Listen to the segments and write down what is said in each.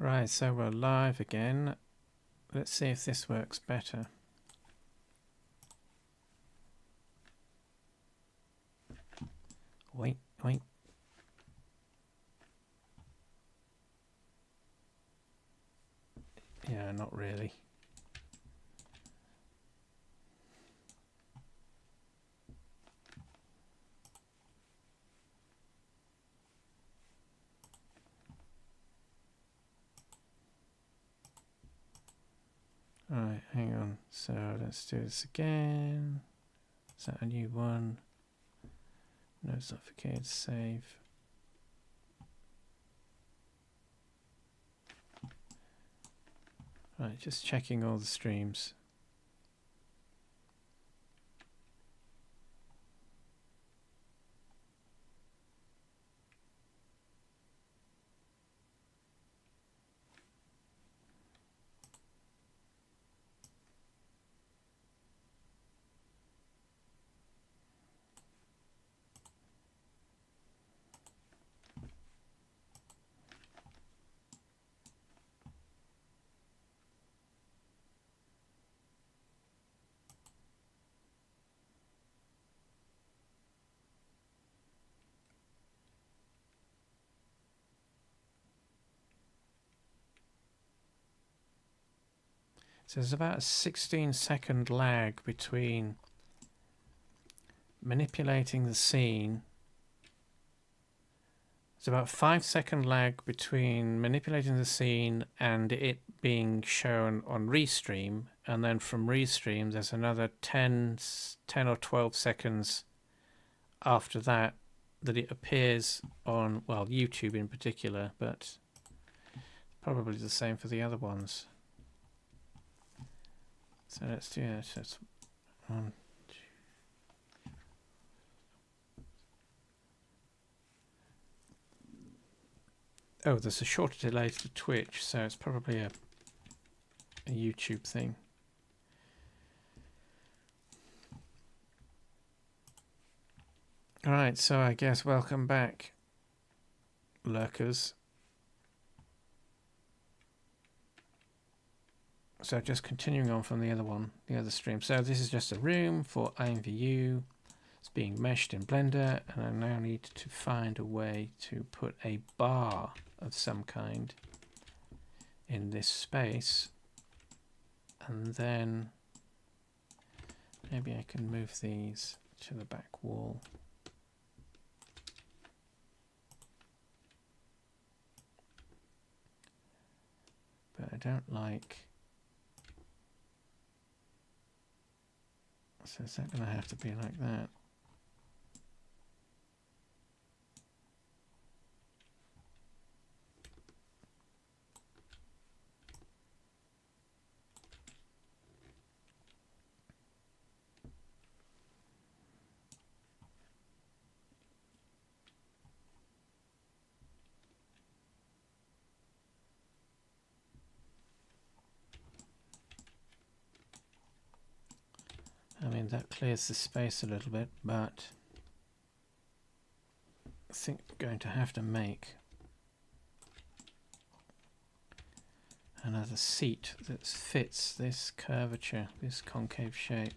Right, so we're live again. Let's see if this works better. Wait. Yeah, not really. Alright, hang on. So let's do this again. Is that a new one? No, it's not okay to save. Right, just checking all the streams. So there's about a 16-second lag between manipulating the scene. It's about 5-second lag between manipulating the scene and it being shown on Restream, and then from Restream there's another 10 or 12 seconds after that it appears on, well, YouTube in particular, but probably the same for the other ones. So let's do this. That's 1, 2. Oh, there's a shorter delay to Twitch, so it's probably a YouTube thing. Alright, so I guess welcome back, lurkers. So just continuing on from the other stream. So this is just a room for IMVU. It's being meshed in Blender, and I now need to find a way to put a bar of some kind in this space. And then maybe I can move these to the back wall. But I don't like... So is that going to have to be like that? I mean, that clears the space a little bit, but I think we're going to have to make another seat that fits this curvature, this concave shape.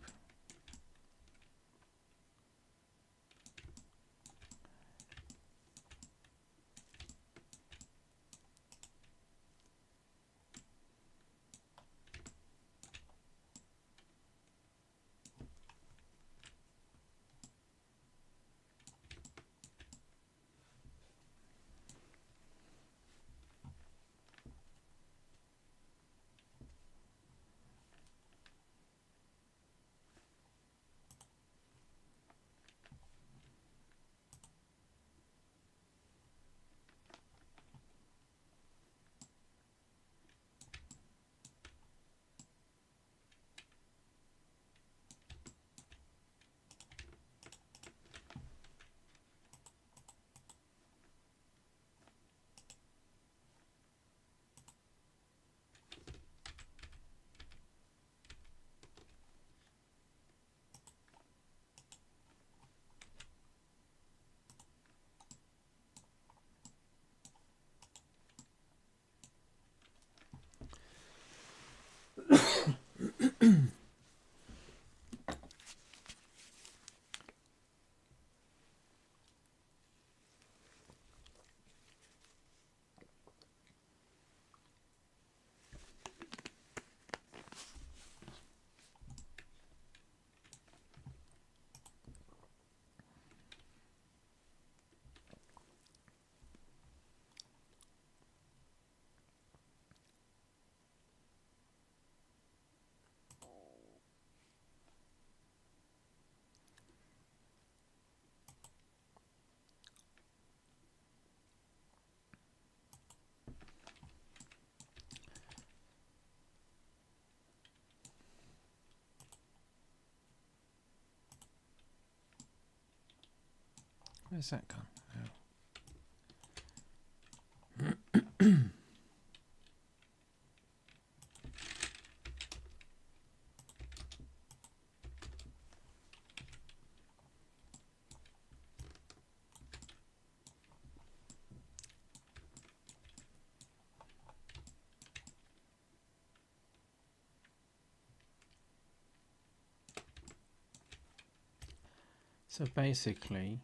Where's that gone? So basically,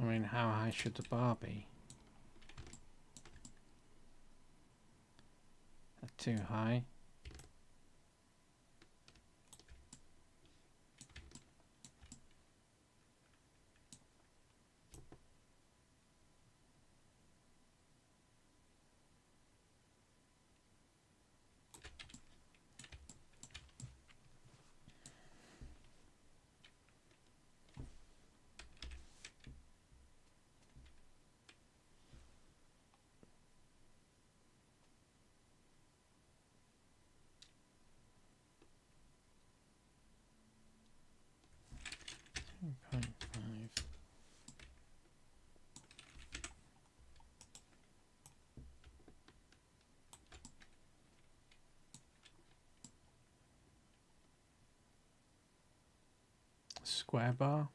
I mean, how high should the bar be? Too high. Square bar.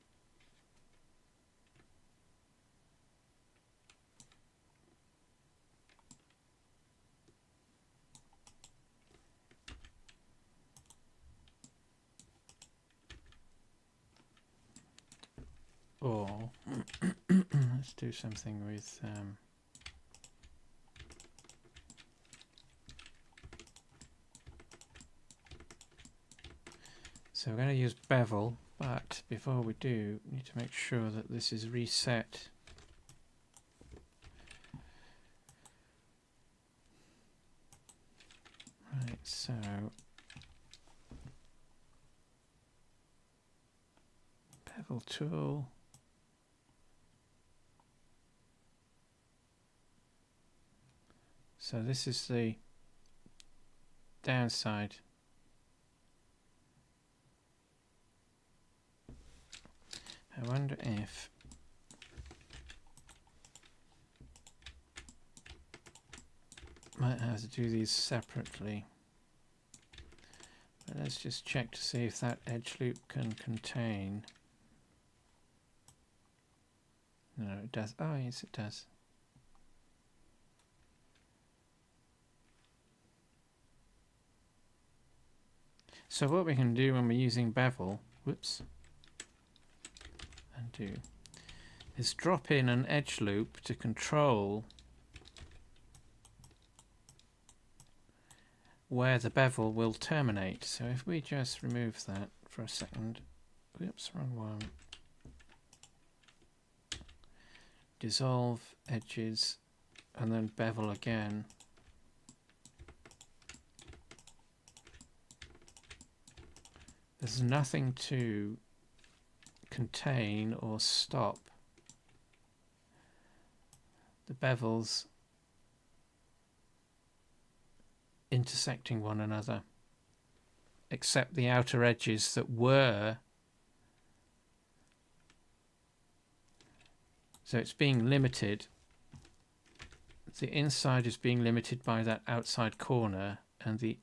Or let's do something with so we're going to use bevel, but before we do, we need to make sure that this is reset. Right, so bevel tool. So this is the downside. I wonder if might have to do these separately. But let's just check to see if that edge loop can contain. No, it does. Oh, yes, it does. So what we can do when we're using bevel, whoops, undo, is drop in an edge loop to control where the bevel will terminate. So if we just remove that for a second, whoops, wrong one. Dissolve edges and then bevel again. There's nothing to contain or stop the bevels intersecting one another, except the outer edges that were. So it's being limited. The inside is being limited by that outside corner, and the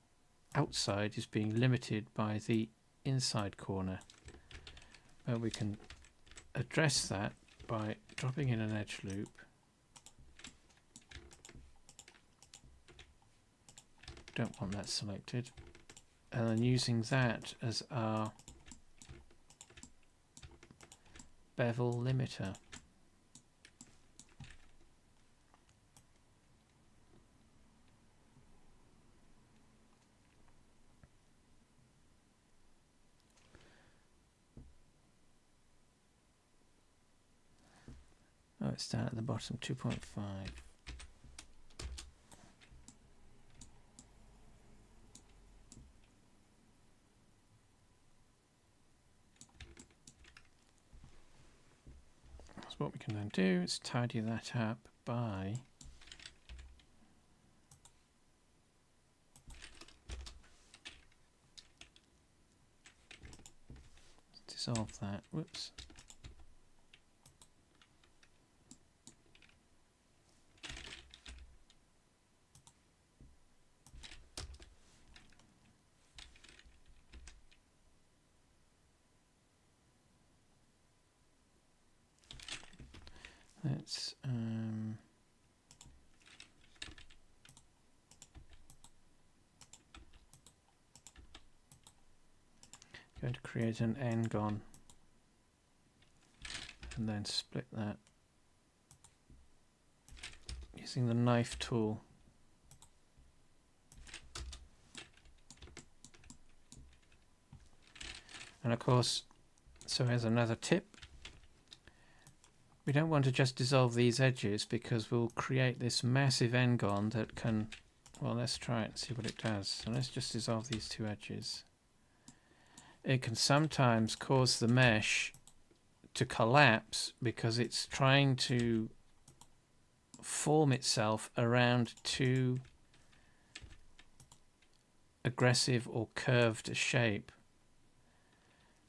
outside is being limited by the inside corner. Well, we can address that by dropping in an edge loop. Don't want that selected. And then using that as our bevel limiter. Oh, it's down at the bottom, 2.5. So what we can then do is tidy that up by dissolve that. Whoops. Let's going to create an n-gon and then split that using the knife tool. And of course, so here's another tip. We don't want to just dissolve these edges because we'll create this massive n-gon that can, well, let's try it and see what it does. So let's just dissolve these two edges. It can sometimes cause the mesh to collapse because it's trying to form itself around too aggressive or curved a shape.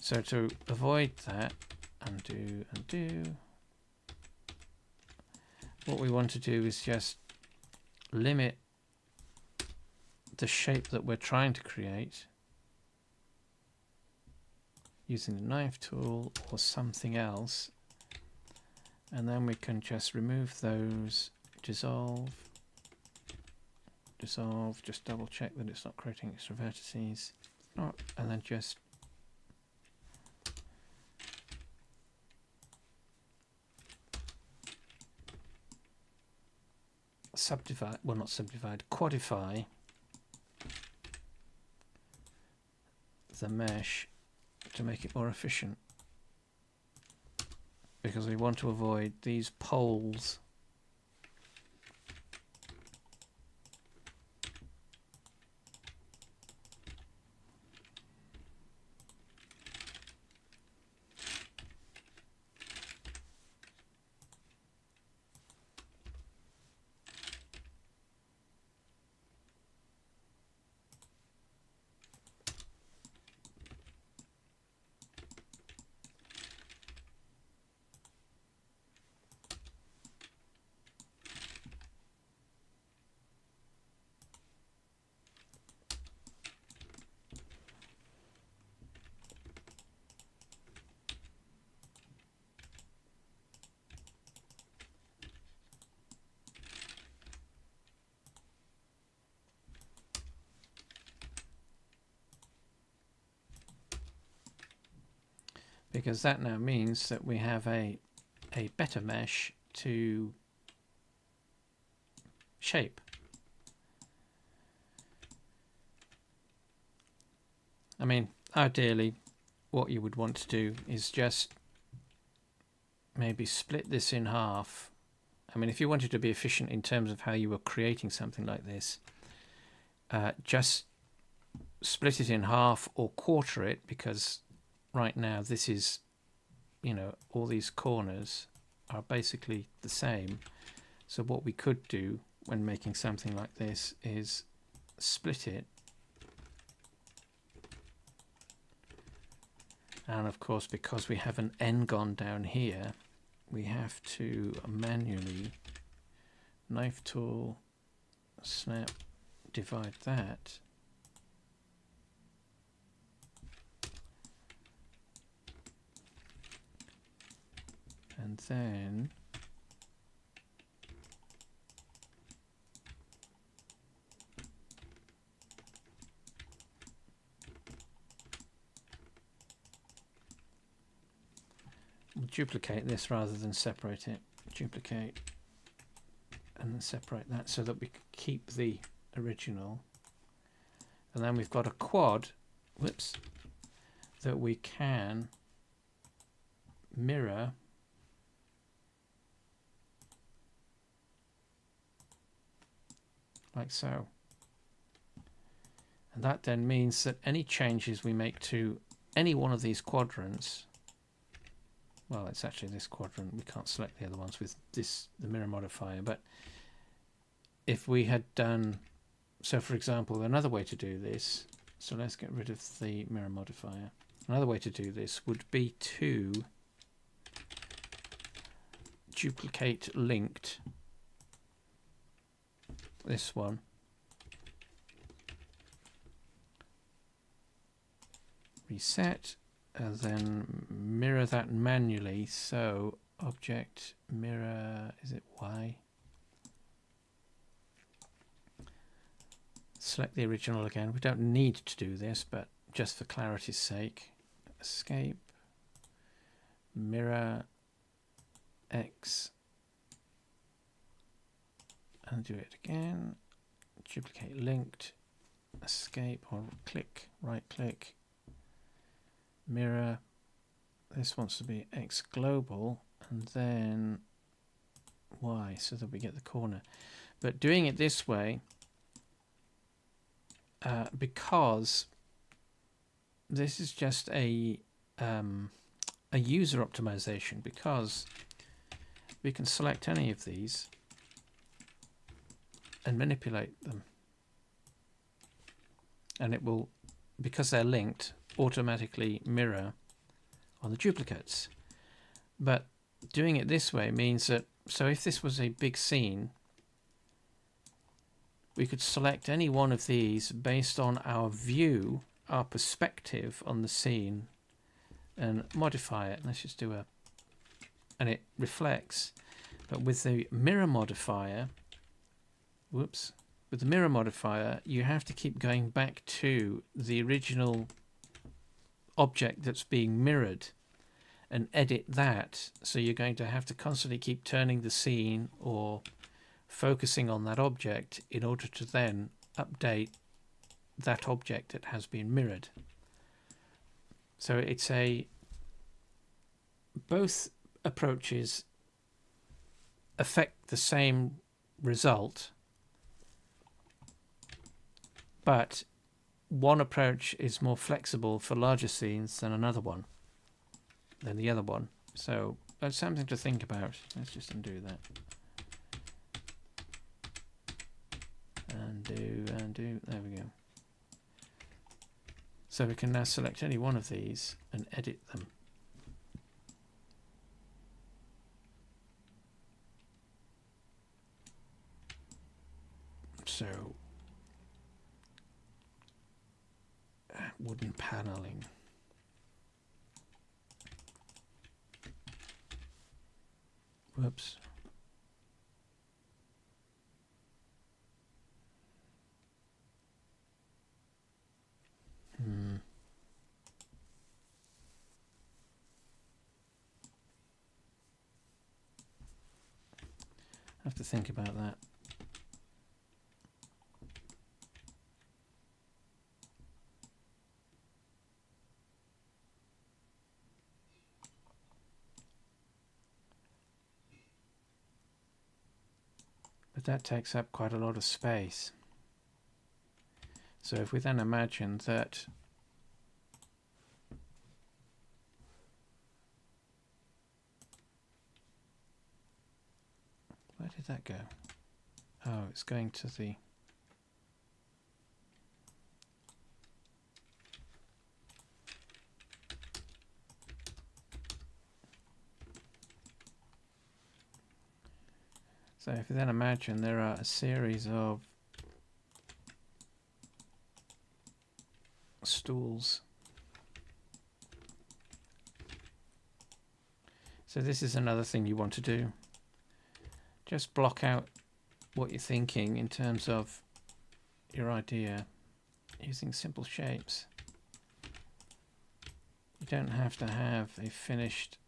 So to avoid that, undo, undo. What we want to do is just limit the shape that we're trying to create using the knife tool or something else, and then we can just remove those, dissolve, dissolve, just double check that it's not creating extra vertices, and then just subdivide, well, not subdivide, quadify the mesh to make it more efficient, because we want to avoid these poles because that now means that we have a better mesh to shape. I mean, ideally, what you would want to do is just maybe split this in half. I mean, if you wanted to be efficient in terms of how you were creating something like this, just split it in half or quarter it, because right now this is, you know, all these corners are basically the same. So what we could do when making something like this is split it, and of course, because we have an n-gon down here, we have to manually knife tool, snap, divide that, and then duplicate this rather than separate it. Duplicate and then separate that so that we can keep the original. And then we've got a quad, whoops, that we can mirror like so. And that then means that any changes we make to any one of these quadrants, well, it's actually this quadrant, we can't select the other ones with this, the mirror modifier, but if we had done, so for example, another way to do this, so let's get rid of the mirror modifier. Another way to do this would be to duplicate linked this one, reset, and then mirror that manually. So object mirror, is it Y? Select the original again. We don't need to do this, but just for clarity's sake, escape, mirror X, and do it again, duplicate linked, escape, or click, right click, mirror, this wants to be X global, and then Y, so that we get the corner. But doing it this way, because this is just a user optimization, because we can select any of these and manipulate them, and it will, because they're linked, automatically mirror on the duplicates. But doing it this way means that, so if this was a big scene, we could select any one of these based on our view, our perspective on the scene, and modify it. Let's just do a, and it reflects. But with the mirror modifier, whoops, with the mirror modifier, you have to keep going back to the original object that's being mirrored and edit that. So you're going to have to constantly keep turning the scene or focusing on that object in order to then update that object that has been mirrored. So it's a, both approaches affect the same result, but one approach is more flexible for larger scenes than another one, than the other one. So that's something to think about. Let's just undo that. Undo, there we go. So we can now select any one of these and edit them. So wooden paneling. Whoops. I have to think about that. But that takes up quite a lot of space. So if we then imagine that where did that go? Oh, it's going to the so if you then imagine there are a series of stools. So this is another thing you want to do. Just block out what you're thinking in terms of your idea using simple shapes. You don't have to have a finished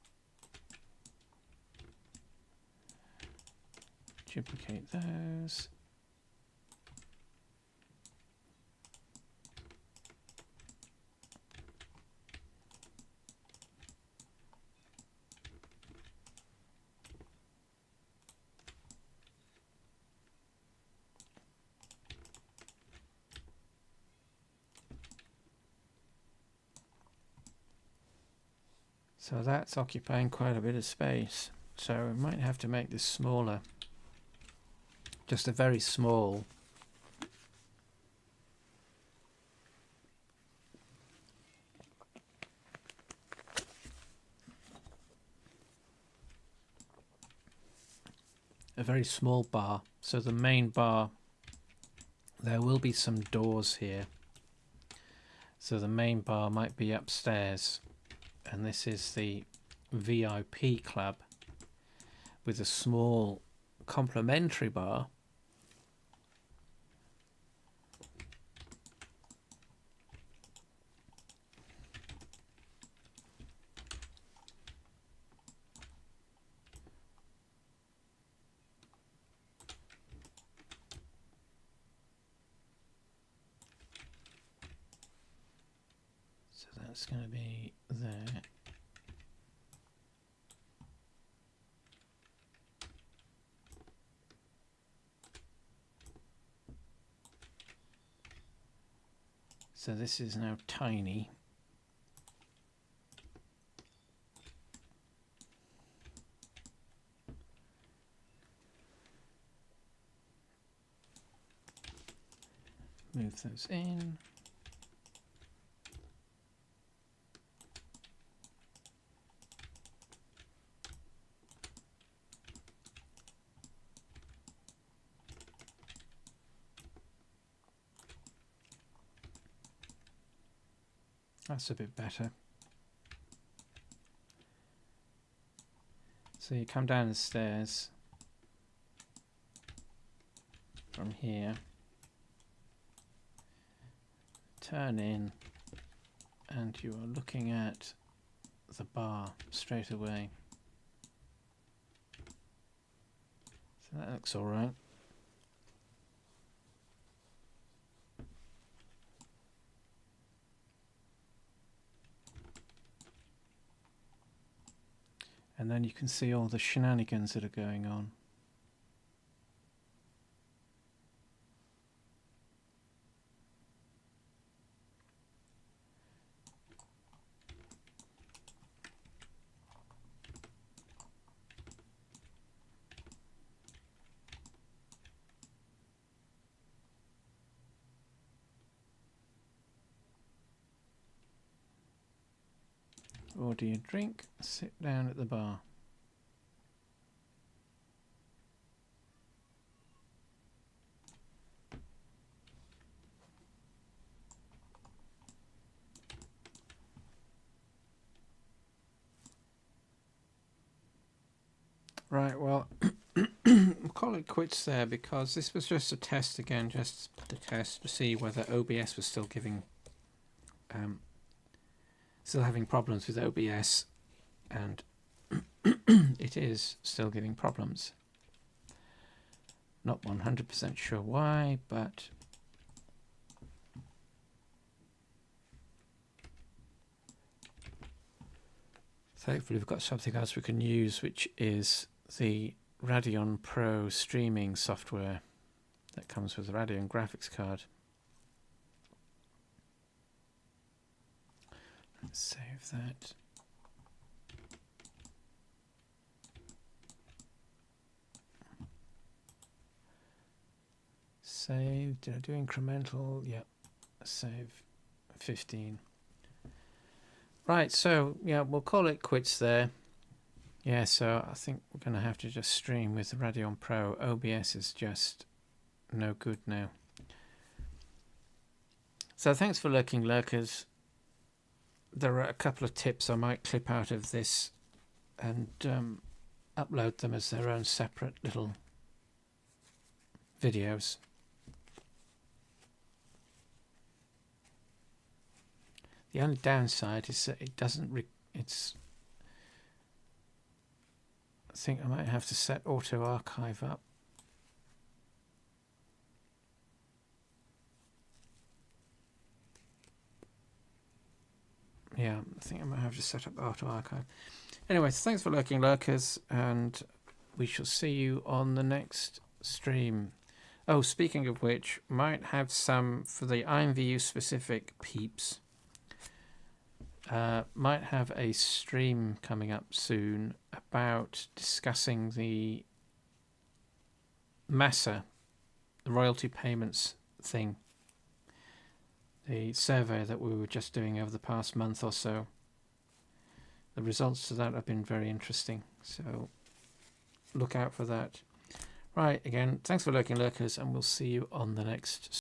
duplicate those. So that's occupying quite a bit of space. So we might have to make this smaller. Just a very small. A very small bar. So the main bar, there will be some doors here. So the main bar might be upstairs. And this is the VIP club with a small complimentary bar. So that's going to be there. So this is now tiny. Move those in. That's a bit better. So you come down the stairs from here, turn in, and you are looking at the bar straight away. So that looks all right. And then you can see all the shenanigans that are going on. Order your drink, sit down at the bar. Right, well, we'll call it quits there because this was just a test again, just the test to see whether OBS was still giving, still having problems with OBS, and it is still giving problems. Not 100% sure why, but so hopefully we've got something else we can use, which is the Radeon Pro streaming software that comes with the Radeon graphics card. Let's save that. Save. Did I do incremental? Yep. Save 15. Right, so yeah, we'll call it quits there. Yeah, so I think we're going to have to just stream with the Radeon Pro. OBS is just no good now. So thanks for lurking, lurkers. There are a couple of tips I might clip out of this and upload them as their own separate little videos. The only downside is that it doesn't. I think I might have to set auto archive up Yeah, I think I might have to set up auto archive. Anyway, thanks for lurking, lurkers, and we shall see you on the next stream. Oh, speaking of which, might have some for the IMVU specific peeps. Might have a stream coming up soon about discussing the MASA, the royalty payments thing, the survey that we were just doing over the past month or so. The results to that have been very interesting, so look out for that. Right, again, thanks for lurking, lurkers, and we'll see you on the next